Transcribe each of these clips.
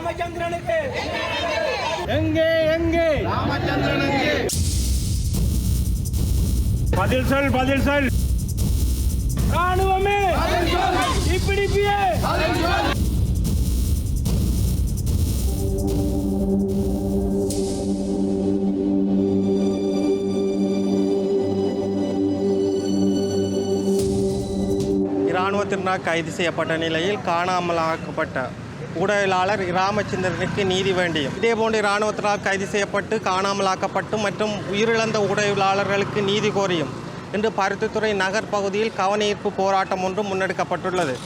ராமச்சந்திரனுக்கு எங்கே எங்கே ராமச்சந்திரனுக்கு பதில் சொல் பதில் சொல். ராணுவமே இப்படிப்பியே இராணுவத்தினால் கைது செய்யப்பட்ட நிலையில் காணாமலாக்கப்பட்ட ஊடகவியலாளர் ராமச்சந்திரனுக்கு நீதி வேண்டியும். இதேபோன்று இராணுவத்தினால் கைது செய்யப்பட்டு காணாமலாக்கப்பட்டு மற்றும் உயிரிழந்த ஊடகவியலாளர்களுக்கு நீதி கோரியும் இன்று பருத்தித்துறை நகர் பகுதியில் கவனஈர்ப்பு போராட்டம் ஒன்று முன்னெடுக்கப்பட்டுள்ளது.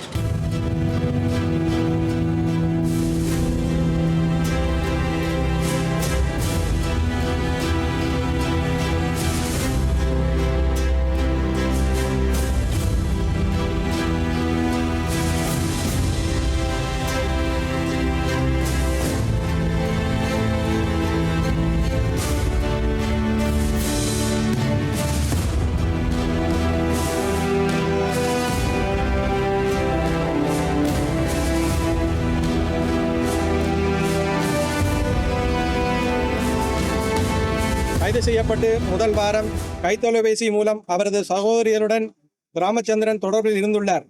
கைது செய்யப்பட்டு முதல் வாரம் கைத்தொலைபேசி மூலம் அவரது சகோதரியருடன் ராமச்சந்திரன் தொடர்பில் இருந்துள்ளார்.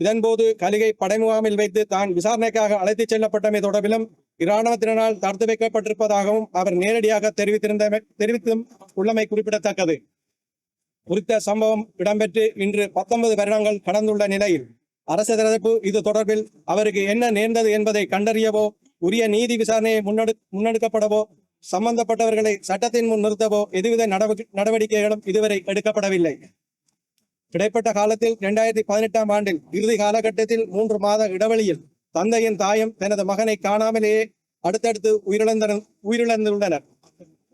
இதன்போது கலிகை படைமுகாமில் வைத்து தான் விசாரணைக்காக அழைத்துச் செல்லப்பட்டமை தொடர்பிலும் இராணுவத்தினரால் தடுத்து வைக்கப்பட்டிருப்பதாகவும் அவர் நேரடியாக தெரிவித்தும் உள்ளமை குறிப்பிடத்தக்கது. குறித்த சம்பவம் இடம்பெற்று இன்று 19 வருடங்கள் கடந்துள்ள நிலையில் அரசு தரப்பு இது தொடர்பில் அவருக்கு என்ன நேர்ந்தது என்பதை கண்டறியவோ உரிய நீதி விசாரணையை முன்னெடுக்கப்படவோ சம்பந்தப்பட்டவர்களை சட்டத்தின் முன் நிறுத்தவோ எதுவித நடவடிக்கைகளும் இதுவரை எடுக்கப்படவில்லை. இடைப்பட்ட காலத்தில் 2018 ஆண்டில் இறுதி காலகட்டத்தில் 3 மாத இடைவெளியில் தந்தையின் தாயும் தனது மகனை காணாமலேயே அடுத்தடுத்து உயிரிழந்துள்ளனர்.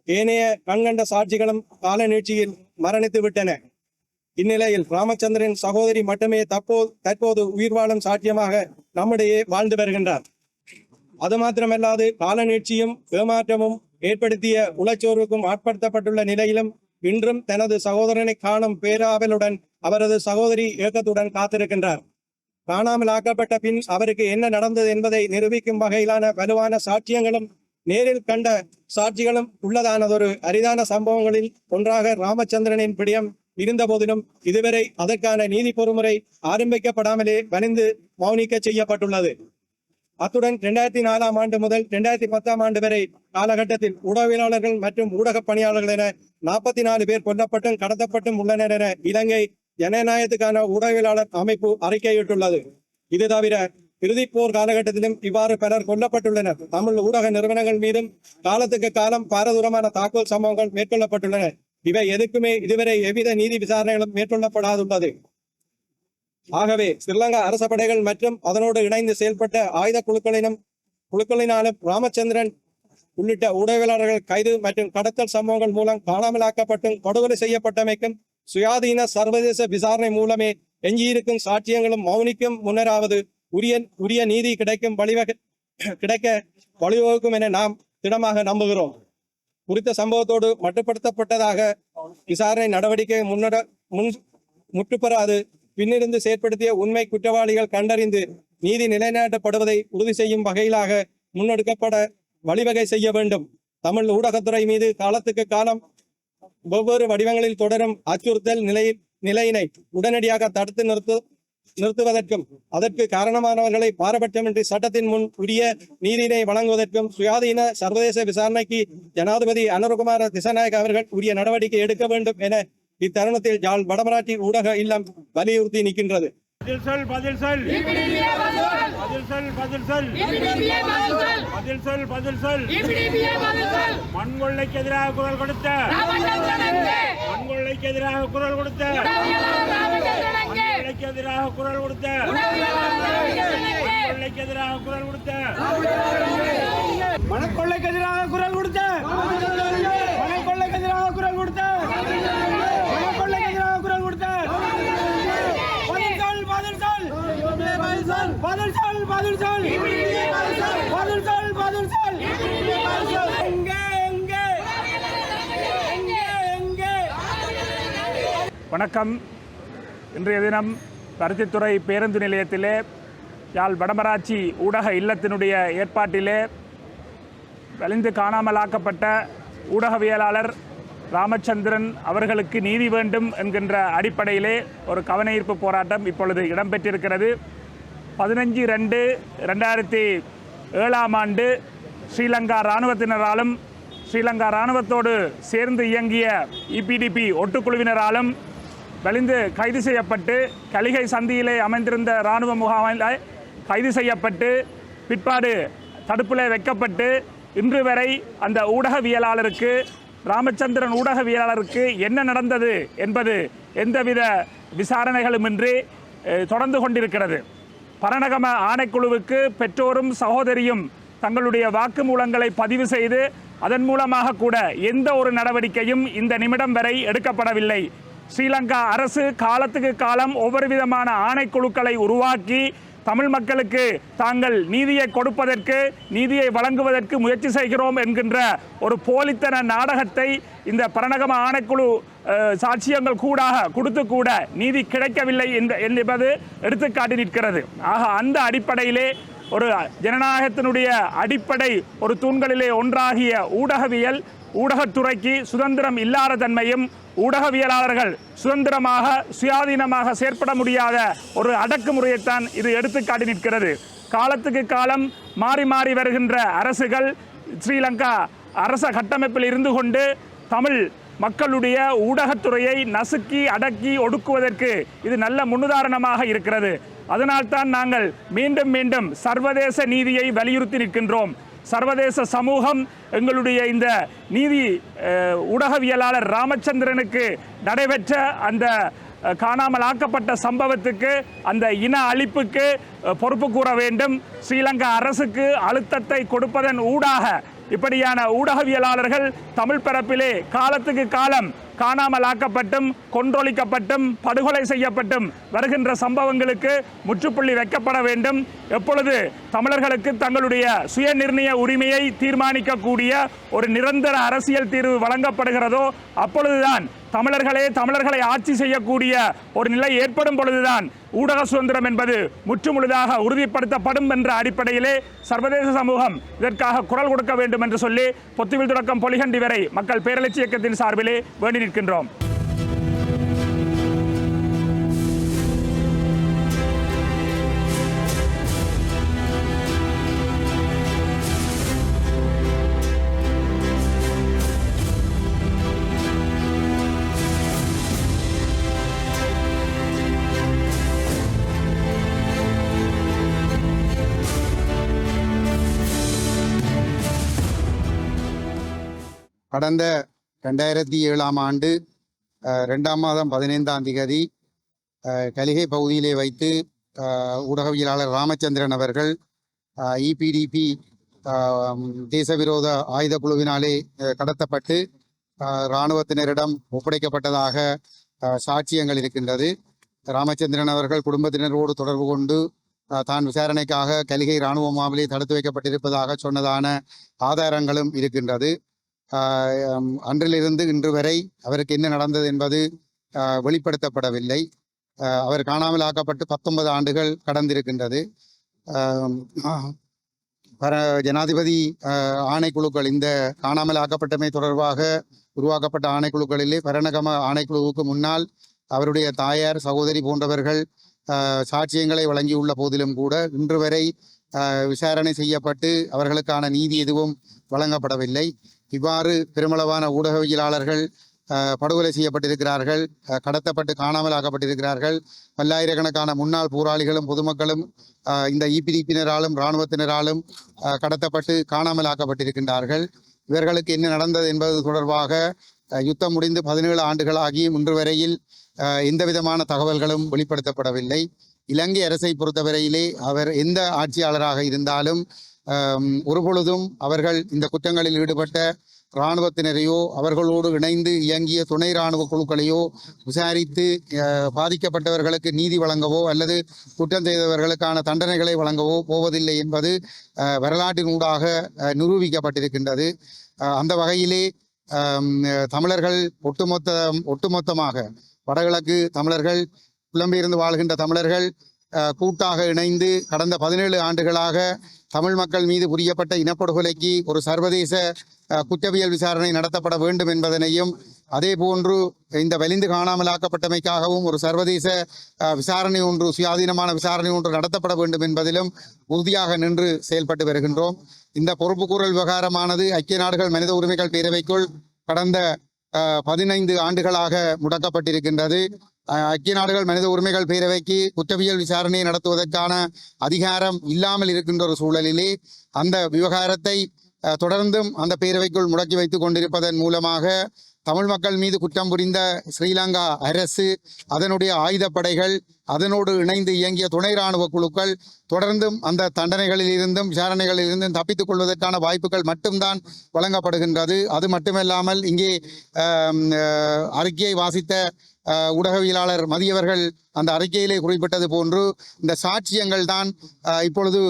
ஏனைய கண்கண்ட சாட்சிகளும் கால நீட்சியில் மரணித்து விட்டன. இந்நிலையில் ராமச்சந்திரன் சகோதரி மட்டுமே தற்போது உயிர் வாழும் சாட்சியமாக நம்மிடையே வாழ்ந்து வருகின்றார். அது மாத்திரமல்லாது கால நீட்சியும் ஏமாற்றமும் ஏற்படுத்திய உளச்சோர்வுக்கும் ஆட்படுத்தப்பட்டுள்ள நிலையிலும் இன்றும் தனது சகோதரனை காணும் பேராவலுடன் அவரது சகோதரி ஏக்கத்துடன் காத்திருக்கின்றார். காணாமல் ஆக்கப்பட்ட பின் அவருக்கு என்ன நடந்தது என்பதை நிரூபிக்கும் வகையிலான வலுவான சாட்சியங்களும் நேரில் கண்ட சாட்சிகளும் உள்ளதானதொரு அரிதான சம்பவங்களில் ஒன்றாக ராமச்சந்திரனின் பிடியம் இருந்த போதிலும் இதுவரை அதற்கான நீதி பொறுமுறை ஆரம்பிக்கப்படாமலே வலிந்து மௌனிக்க செய்யப்பட்டுள்ளது. அத்துடன் 2004 ஆண்டு முதல் 2010 ஆண்டு வரை காலகட்டத்தில் ஊடகவியலாளர்கள் மற்றும் ஊடக பணியாளர்கள் என 44 பேர் கொல்லப்பட்டும் கடத்தப்பட்டும் உள்ளனர் என இலங்கை ஜனநாயகத்துக்கான ஊடகவியலாளர் அமைப்பு அறிக்கையிட்டுள்ளது. இது தவிர இறுதிப்போர் காலகட்டத்திலும் இவ்வாறு பலர் கொல்லப்பட்டுள்ளனர். தமிழ் ஊடக நிறுவனங்கள் மீதும் காலத்துக்கு காலம் பாரதூரமான தாக்குதல் சம்பவங்கள் மேற்கொள்ளப்பட்டுள்ளன. இவை எதுக்குமே இதுவரை எவ்வித நீதி விசாரணைகளும் மேற்கொள்ளப்படாதுள்ளது. ஆகவே ஸ்ரீலங்கா அரச படைகள் மற்றும் அதனோடு இணைந்து செயல்பட்ட ஆயுத குழுக்களினாலும் ராமச்சந்திரன் உள்ளிட்ட ஊடகவியலாளர்கள் கைது மற்றும் கடத்தல் சம்பவங்கள் மூலம் காணாமலாக்கப்பட்டும் படுகொலை செய்யப்பட்டமைக்கும் சுயாதீன சர்வதேச விசாரணை மூலமே எஞ்சியிருக்கும் சாட்சியங்களும் மௌனிக்கும் முன்னராவது உரிய நீதி கிடைக்க வழிவகுக்கும் என நாம் திடமாக நம்புகிறோம். குறித்த சம்பவத்தோடு மட்டுப்படுத்தப்பட்டதாக விசாரணை நடவடிக்கை முற்றுப்பெறாது பின்னிருந்து செயற்படுத்திய உண்மை குற்றவாளிகள் கண்டறிந்து நீதி நிலைநாட்டப்படுவதை உறுதி செய்யும் வகையிலாக முன்னெடுக்கப்பட வழிவகை செய்ய வேண்டும். தமிழ் ஊடகத்துறை மீது காலத்துக்கு காலம் வெவ்வேறு வடிவங்களில் தொடரும் அச்சுறுத்தல் நிலையினை உடனடியாக தடுத்து நிறுத்துவதற்கும் அதற்கு காரணமானவர்களை பாரபட்சமின்றி சட்டத்தின் முன் உரிய நீதியினை வழங்குவதற்கும் சுயாதீன சர்வதேச விசாரணைக்கு ஜனாதிபதி அனுரகுமார திசாநாயக்க அவர்கள் உரிய நடவடிக்கை எடுக்க வேண்டும் என இத்தருணத்தில் யாழ் வடமராட்சி ஊடக இல்லம் வலியுறுத்தி நிற்கின்றது. மண்கொள்ளைக்கு எதிராக குரல் கொடுத்த வணக்கம். இன்றைய தினம் பருத்தித்துறை பேருந்து நிலையத்திலே யாழ் வடமராட்சி ஊடக இல்லத்தினுடைய ஏற்பாட்டிலே வலிந்து காணாமலாக்கப்பட்ட ஊடகவியலாளர் ராமச்சந்திரன் அவர்களுக்கு நீதி வேண்டும் என்கின்ற அடிப்படையிலே ஒரு கவனஈர்ப்பு போராட்டம் இப்பொழுது இடம்பெற்றிருக்கிறது. 15/2/2007 ஸ்ரீலங்கா இராணுவத்தினராலும் ஸ்ரீலங்கா இராணுவத்தோடு சேர்ந்து இயங்கிய EPDP ஒட்டுக்குழுவினராலும் வலிந்து கைது செய்யப்பட்டு கலிகை சந்தியிலே அமைந்திருந்த இராணுவ முகாமில் கைது செய்யப்பட்டு பிற்பாடு தடுப்பில் வைக்கப்பட்டு இன்று வரை அந்த ஊடகவியலாளருக்கு ராமச்சந்திரன் ஊடகவியலாளருக்கு என்ன நடந்தது என்பது எந்தவித விசாரணைகளுமின்றி தொடர்ந்து கொண்டிருக்கிறது. பரணகம ஆணைக்குழுவுக்கு பெற்றோரும் சகோதரியும் தங்களுடைய வாக்குமூலங்களை பதிவு செய்து அதன் மூலமாக கூட எந்த ஒரு நடவடிக்கையும் இந்த நிமிடம் வரை எடுக்கப்படவில்லை. ஸ்ரீலங்கா அரசு காலத்துக்கு காலம் ஒவ்வொரு விதமான ஆணைக்குழுக்களை உருவாக்கி தமிழ் மக்களுக்கு தாங்கள் நீதியை கொடுப்பதற்கு நீதியை வழங்குவதற்கு முயற்சி செய்கிறோம் என்கின்ற ஒரு போலித்தன நாடகத்தை இந்த பரணகம ஆணைக்குழு சாட்சியங்கள் கொடுத்து கூட நீதி கிடைக்கவில்லை என்பது எடுத்துக்காட்டி நிற்கிறது. ஆக அந்த அடிப்படையிலே ஒரு ஜனநாயகத்தினுடைய அடிப்படை ஒரு தூண்களிலே ஒன்றாகிய ஊடகவியல் ஊடகத்துறைக்கு சுதந்திரம் இல்லாத தன்மையும் ஊடகவியலாளர்கள் சுதந்திரமாக சுயாதீனமாக செயற்பட முடியாத ஒரு அடக்குமுறையைத்தான் இது எடுத்துக்காட்டி நிற்கிறது. காலத்துக்கு காலம் மாறி மாறி வருகின்ற அரசுகள் ஸ்ரீலங்கா அரச கட்டமைப்பில் இருந்து கொண்டு தமிழ் மக்களுடைய ஊடகத்துறையை நசுக்கி அடக்கி ஒடுக்குவதற்கு இது நல்ல முன்னுதாரணமாக இருக்கிறது. அதனால்தான் நாங்கள் மீண்டும் மீண்டும் சர்வதேச நீதியை வலியுறுத்தி நிற்கின்றோம். சர்வதேச சமூகம் எங்களுடைய இந்த நீதி ஊடகவியலாளர் ராமச்சந்திரனுக்கு நடைபெற்ற அந்த காணாமல் ஆக்கப்பட்ட சம்பவத்துக்கு அந்த இன அழிப்புக்கு பொறுப்பு கூற வேண்டும். ஸ்ரீலங்கா அரசுக்கு அழுத்தத்தை கொடுப்பதன் ஊடாக இப்படியான ஊடகவியலாளர்கள் தமிழ் பரப்பிலே காலத்துக்கு காலம் காணாமல் ஆக்கப்பட்டும் கொன்றொழிக்கப்பட்டும் படுகொலை செய்யப்பட்டும் வருகின்ற சம்பவங்களுக்கு முற்றுப்புள்ளி வைக்கப்பட வேண்டும். எப்பொழுது தமிழர்களுக்கு தங்களுடைய சுய நிர்ணய உரிமையை தீர்மானிக்கக்கூடிய ஒரு நிரந்தர அரசியல் தீர்வு வழங்கப்படுகிறதோ அப்பொழுதுதான் தமிழர்களை ஆட்சி செய்யக்கூடிய ஒரு நிலை ஏற்படும் பொழுதுதான் ஊடக சுதந்திரம் என்பது முற்றுமுழுதாக உறுதிப்படுத்தப்படும் என்ற அடிப்படையிலே சர்வதேச சமூகம் இதற்காக குரல் கொடுக்க வேண்டும் என்று சொல்லி பொத்துவில் தொடக்கம் பொலிகண்டி வரை மக்கள் பேரெழுச்சி இயக்கத்தின் சார்பிலே வேண்டி நிற்கின்றோம். கடந்த 2007 2ஆம் மாதம் 15ஆம் தேதி கலிகை பகுதியிலே வைத்து ஊடகவியலாளர் ராமச்சந்திரன் அவர்கள் EPDP தேசவிரோத ஆயுத குழுவினாலே கடத்தப்பட்டு இராணுவத்தினரிடம் ஒப்படைக்கப்பட்டதாக சாட்சியங்கள் இருக்கின்றது. ராமச்சந்திரன் அவர்கள் குடும்பத்தினரோடு தொடர்பு கொண்டு தான் விசாரணைக்காக கலிகை இராணுவ முகாமிலே தடுத்து வைக்கப்பட்டிருப்பதாக சொன்னதான ஆதாரங்களும் இருக்கின்றது. அன்றிலிருந்து இன்று வரை அவருக்கு என்ன நடந்தது என்பது வெளிப்படுத்தப்படவில்லை. அவர் காணாமல் ஆக்கப்பட்டு 19 ஆண்டுகள் கடந்திருக்கின்றது. ஜனாதிபதி ஆணைக்குழுக்கள் இந்த காணாமல் ஆக்கப்பட்டமை தொடர்பாக உருவாக்கப்பட்ட ஆணைக்குழுக்களிலே பரணகம ஆணைக்குழுவுக்கு முன்னால் அவருடைய தாயார் சகோதரி போன்றவர்கள் சாட்சியங்களை வழங்கியுள்ள போதிலும் கூட இன்று வரை விசாரணை செய்யப்பட்டு அவர்களுக்கான நீதி எதுவும் வழங்கப்படவில்லை. இவ்வாறு பெருமளவான ஊடகவியலாளர்கள் படுகொலை செய்யப்பட்டிருக்கிறார்கள், கடத்தப்பட்டு காணாமல் ஆக்கப்பட்டிருக்கிறார்கள். பல்லாயிரக்கணக்கான முன்னாள் போராளிகளும் பொதுமக்களும் இந்த EPDP-யினராலும் இராணுவத்தினராலும் கடத்தப்பட்டு காணாமல் ஆக்கப்பட்டிருக்கின்றார்கள். இவர்களுக்கு என்ன நடந்தது என்பது தொடர்பாக யுத்தம் முடிந்து 17 ஆண்டுகளாகியும் இன்று வரையில் எந்த விதமான தகவல்களும் வெளிப்படுத்தப்படவில்லை. இலங்கை அரசை பொறுத்தவரையிலே அவர் எந்த ஆட்சியாளராக இருந்தாலும் ஒருபொழுதும் அவர்கள் இந்த குற்றங்களில் ஈடுபட்ட இராணுவத்தினரையோ அவர்களோடு இணைந்து இயங்கிய துணை இராணுவ குழுக்களையோ விசாரித்து பாதிக்கப்பட்டவர்களுக்கு நீதி வழங்கவோ அல்லது குற்றம் செய்தவர்களுக்கான தண்டனைகளை வழங்கவோ போவதில்லை என்பது வரலாற்றினூடாக நிரூபிக்கப்பட்டிருக்கின்றது. அந்த வகையிலே தமிழர்கள் ஒட்டுமொத்தமாக வடகிழக்கு தமிழர்கள் புலம்பெயர்ந்து வாழ்கின்ற தமிழர்கள் கூட்டாக இணைந்து கடந்த 17 ஆண்டுகளாக தமிழ் மக்கள் மீது புரியப்பட்ட இனப்படுகொலைக்கு ஒரு சர்வதேச குற்றவியல் விசாரணை நடத்தப்பட வேண்டும் என்பதனையும், அதே போன்று இந்த வலிந்து காணாமலாக்கப்பட்டமைக்காகவும் ஒரு சர்வதேச விசாரணை ஒன்று, சுயாதீனமான விசாரணை ஒன்று நடத்தப்பட வேண்டும் என்பதிலும் உறுதியாக நின்று செயல்பட்டு வருகின்றோம். இந்த பொறுப்புக்கூறல் விவகாரமானது ஐக்கிய நாடுகள் மனித உரிமைகள் பேரவைக்குள் கடந்த 15 ஆண்டுகளாக முடக்கப்பட்டிருக்கின்றது. ஐக்கிய நாடுகள் மனித உரிமைகள் பேரவைக்கு குற்றவியல் விசாரணையை நடத்துவதற்கான அதிகாரம் இல்லாமல் இருக்கின்ற ஒரு சூழலிலே அந்த விவகாரத்தை தொடர்ந்தும் அந்த பேரவைக்குள் முடக்கி வைத்துக் கொண்டிருப்பதன் மூலமாக தமிழ் மக்கள் மீது குற்றம் புரிந்த ஸ்ரீலங்கா அரசு, அதனுடைய ஆயுதப்படைகள், அதனோடு இணைந்து இயங்கிய துணை இராணுவ குழுக்கள் தொடர்ந்தும் அந்த தண்டனைகளில் இருந்தும் விசாரணைகளில் இருந்தும் தப்பித்துக் கொள்வதற்கான வாய்ப்புகள் மட்டும்தான் வழங்கப்படுகின்றது. அது மட்டுமல்லாமல் இங்கே அறிக்கையை வாசித்த ஊடகவியலாளர் மதியவர்கள் அந்த அறிக்கையிலே குறிப்பிட்டது போன்று இந்த சாட்சியங்கள் தான் இப்பொழுது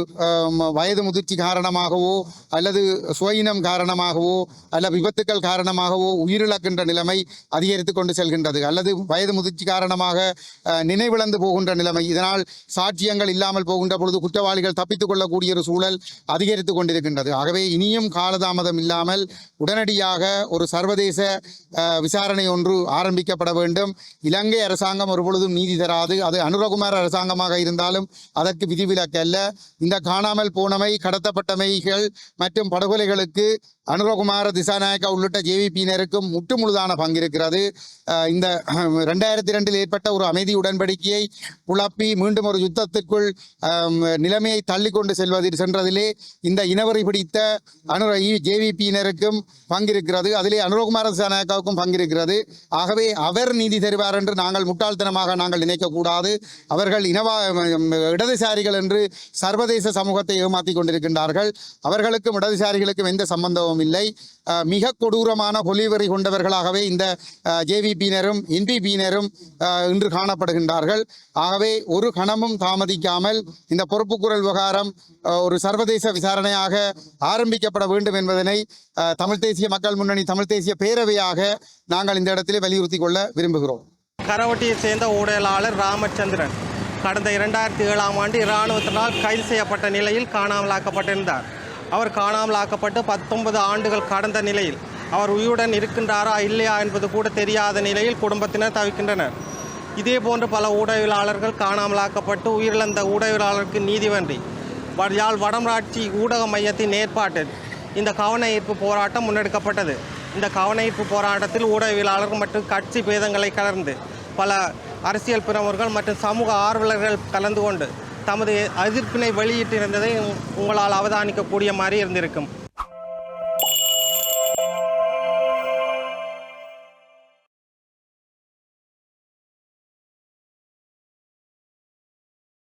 வயது முதிர்ச்சி காரணமாகவோ அல்லது சுயினம் காரணமாகவோ அல்ல விபத்துக்கள் காரணமாகவோ உயிரிழக்கின்ற நிலைமை அதிகரித்து கொண்டு செல்கின்றது, அல்லது வயது முதிர்ச்சி காரணமாக நினைவிழந்து போகின்ற நிலைமை. இதனால் சாட்சியங்கள் இல்லாமல் போகின்ற பொழுது குற்றவாளிகள் தப்பித்துக் கொள்ளக்கூடிய ஒரு சூழல் அதிகரித்து கொண்டிருக்கின்றது. ஆகவே இனியும் காலதாமதம் இல்லாமல் உடனடியாக ஒரு சர்வதேச விசாரணை ஒன்று ஆரம்பிக்கப்பட வேண்டும். இலங்கை அரசாங்கம் ஒரு பொழுதும் நீதி தராது. அது அனுரகுமார அரசாங்கமாக இருந்தாலும் அதற்கு விதிவிலக்கு அல்ல. இந்த காணாமல் போனமை, கடத்தப்பட்டமைகள் மற்றும் படுகொலைகளுக்கு அனுரகுமார திசாநாயக்கா உள்ளிட்ட ஜேவிபியினருக்கும் முற்றுமுழுதான பங்கு இருக்கிறது. இந்த 2002 ஏற்பட்ட ஒரு அமைதி உடன்படிக்கையை குழப்பி மீண்டும் ஒரு யுத்தத்திற்குள் நிலைமையை தள்ளி கொண்டு சென்றதிலே இந்த இனவரி பிடித்த ஜேவிபியினருக்கும் பங்கிருக்கிறது. அதிலே அனுரகுமார திசாநாயக்காவுக்கும் பங்கிருக்கிறது. ஆகவே அவர் நீதி தருவார் என்று நாங்கள் முட்டாள்தனமாக நாங்கள் நினைக்கக்கூடாது. அவர்கள் இடதுசாரிகள் என்று சர்வதேச சமூகத்தை ஏமாற்றி கொண்டிருக்கின்றார்கள். அவர்களுக்கும் இடதுசாரிகளுக்கும் எந்த சம்பந்தமும் இல்லை. மிக கொடூரமான பொலிவரி கொண்டவர்களாகவே இந்த ஜேவிபியினரும் என்பிபியினரும் இன்று காணப்படுகின்றார்கள். ஆகவே ஒரு கணமும் தாமதிக்காமல் இந்த பொறுப்புக்கூறல் விவகாரம் ஒரு சர்வதேச விசாரணையாக ஆரம்பிக்கப்பட வேண்டும் என்பதனை தமிழ் தேசிய மக்கள் முன்னணி, தமிழ் தேசிய பேரவையாக நாங்கள் இந்த இடத்திலே வலியுறுத்தி கொள்ள விரும்புகிறோம். கரவட்டியை சேர்ந்த ஊடகவியலாளர் ராமச்சந்திரன் கடந்த 2007ஆம் ஆண்டு இராணுவத்தினால் கைது செய்யப்பட்ட நிலையில் காணாமலாக்கப்பட்டிருந்தார். அவர் காணாமலாக்கப்பட்டு 19 ஆண்டுகள் கடந்த நிலையில் அவர் உயிருடன் இருக்கின்றாரா இல்லையா என்பது கூட தெரியாத நிலையில் குடும்பத்தினர் தவிக்கின்றனர். இதே போன்று பல ஊடகவியலாளர்கள் காணாமலாக்கப்பட்டு உயிரிழந்த ஊடகவியலாளருக்கு நீதிவன்றி யாழ் வடமராட்சி ஊடக மையத்தின் ஏற்பாட்டில் இந்த கவன ஈர்ப்பு போராட்டம் முன்னெடுக்கப்பட்டது. இந்த கவன ஈர்ப்பு போராட்டத்தில் ஊடகவியலாளர்கள் மற்றும் கட்சி பேதங்களை கலந்து பல அரசியல் பிரமுகர்கள் மற்றும் சமூக ஆர்வலர்கள் கலந்து கொண்டு தமது எதிர்ப்பினை வெளியிட்டிருந்ததை உங்களால் அவதானிக்கக்கூடிய மாதிரி இருந்திருக்கும்.